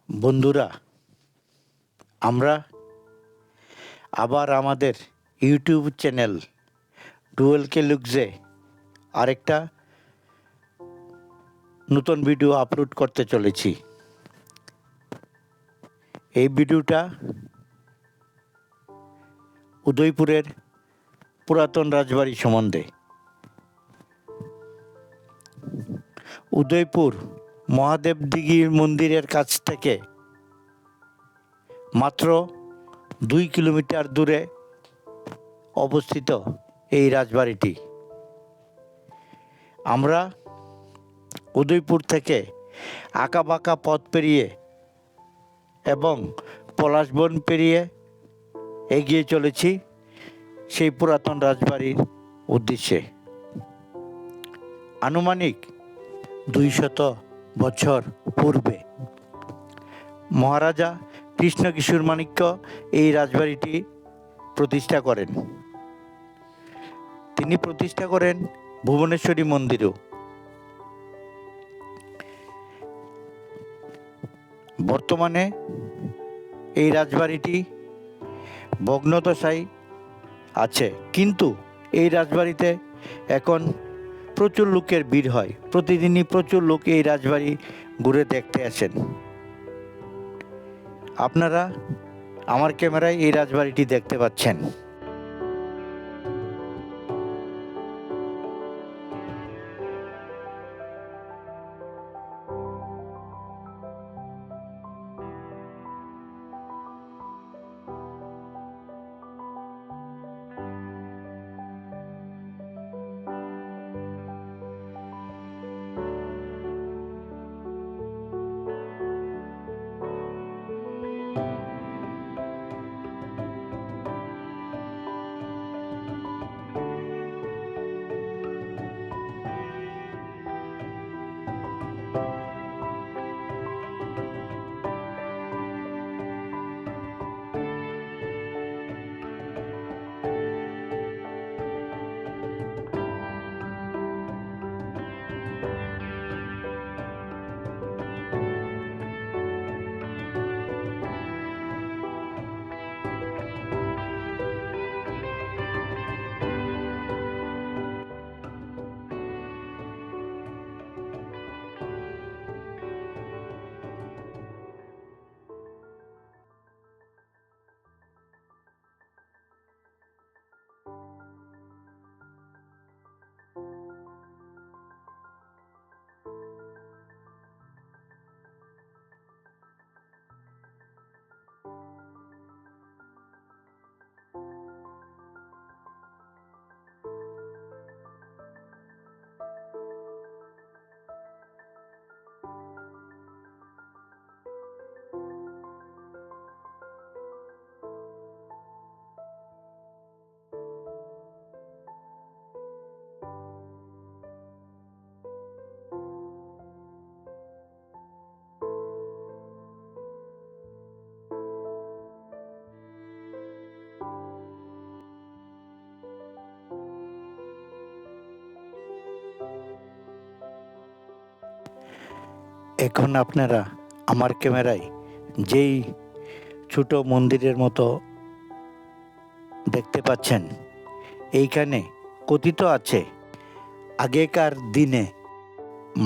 বন্ধুরা, আমরা আবার আমাদের ইউটিউব চ্যানেল ডুয়েলকে লুকজে আরেকটা নতুন ভিডিও আপলোড করতে চলেছি। এই ভিডিওটা উদয়পুরের পুরাতন রাজবাড়ি সম্বন্ধে। উদয়পুর মহাদেব দিঘির মন্দিরের কাছ থেকে মাত্র 2 কিলোমিটার দূরে অবস্থিত এই রাজবাড়িটি। আমরা উদয়পুর থেকে আঁকাবাঁকা পথ পেরিয়ে এবং পলাশবন পেরিয়ে এগিয়ে চলেছি সেই পুরাতন রাজবাড়ির উদ্দেশ্যে। আনুমানিক 200 বছর পূর্বে মহারাজা কৃষ্ণকিশোর মাণিক্য এই রাজবাড়িটি প্রতিষ্ঠা করেন। তিনি প্রতিষ্ঠা করেন ভুবনেশ্বরী মন্দিরও। বর্তমানে এই রাজবাড়িটি ভগ্নদশায় আছে, কিন্তু এই রাজবাড়িতে এখন প্রচুর লোকের ভিড় হয়। প্রতিদিনই প্রচুর লোক এই রাজবাড়ি ঘুরে দেখতে আসেন। আপনারা আমার ক্যামেরায় এই রাজবাড়িটি দেখতে পাচ্ছেন। এখন আপনারা আমার ক্যামেরায় যেই ছোট মন্দিরের মতো দেখতে পাচ্ছেন, এইখানে কথিত আছে আগেকার দিনে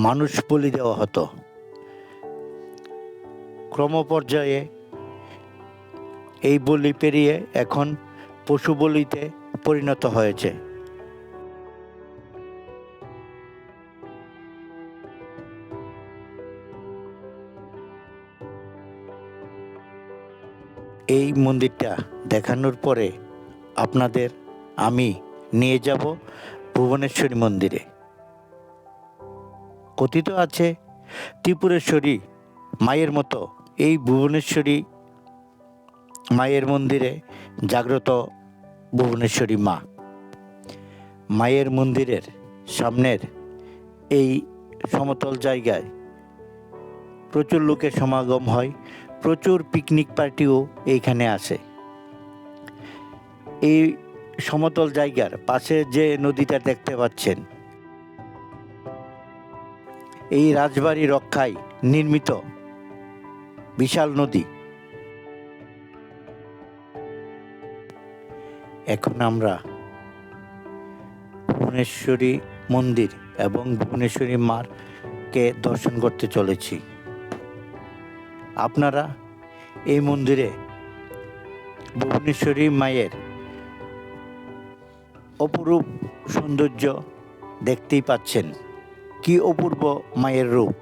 মানুষ বলি দেওয়া হতো। ক্রমপর্যায়ে এই বলি পেরিয়ে এখন পশু বলিতে পরিণত হয়েছে। এই মন্দিরটা দেখানোর পরে আপনাদের আমি নিয়ে যাব ভুবনেশ্বরী মন্দিরে। কথিত আছে ত্রিপুরেশ্বরী মায়ের মতো এই ভুবনেশ্বরী মায়ের মন্দিরে জাগ্রত ভুবনেশ্বরী মা। মায়ের মন্দিরের সামনের এই সমতল জায়গায় প্রচুর লোকের সমাগম হয়, প্রচুর পিকনিক পার্টিও এইখানে আসে। এই সমতল জায়গার পাশে যে নদীটা দেখতে পাচ্ছেন, এই রাজবাড়ি রক্ষায় নির্মিত বিশাল নদী। এখন আমরা ভুবনেশ্বরী মন্দির এবং ভুবনেশ্বরী মাকে দর্শন করতে চলেছি। আপনারা এই মন্দিরে ভুবনেশ্বরী মায়ের অপরূপ সৌন্দর্য দেখতেই পাচ্ছেন। কি অপূর্ব মায়ের রূপ।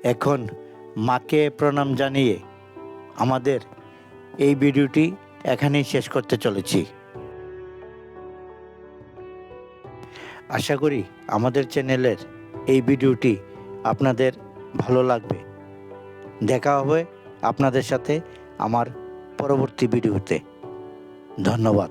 এখন মাকে প্রণাম জানিয়ে আমাদের এই ভিডিওটি এখানেই শেষ করতে চলেছি। আশা করি আমাদের চ্যানেলের এই ভিডিওটি আপনাদের ভালো লাগবে। দেখা হবে আপনাদের সাথে আমার পরবর্তী ভিডিওতে। ধন্যবাদ।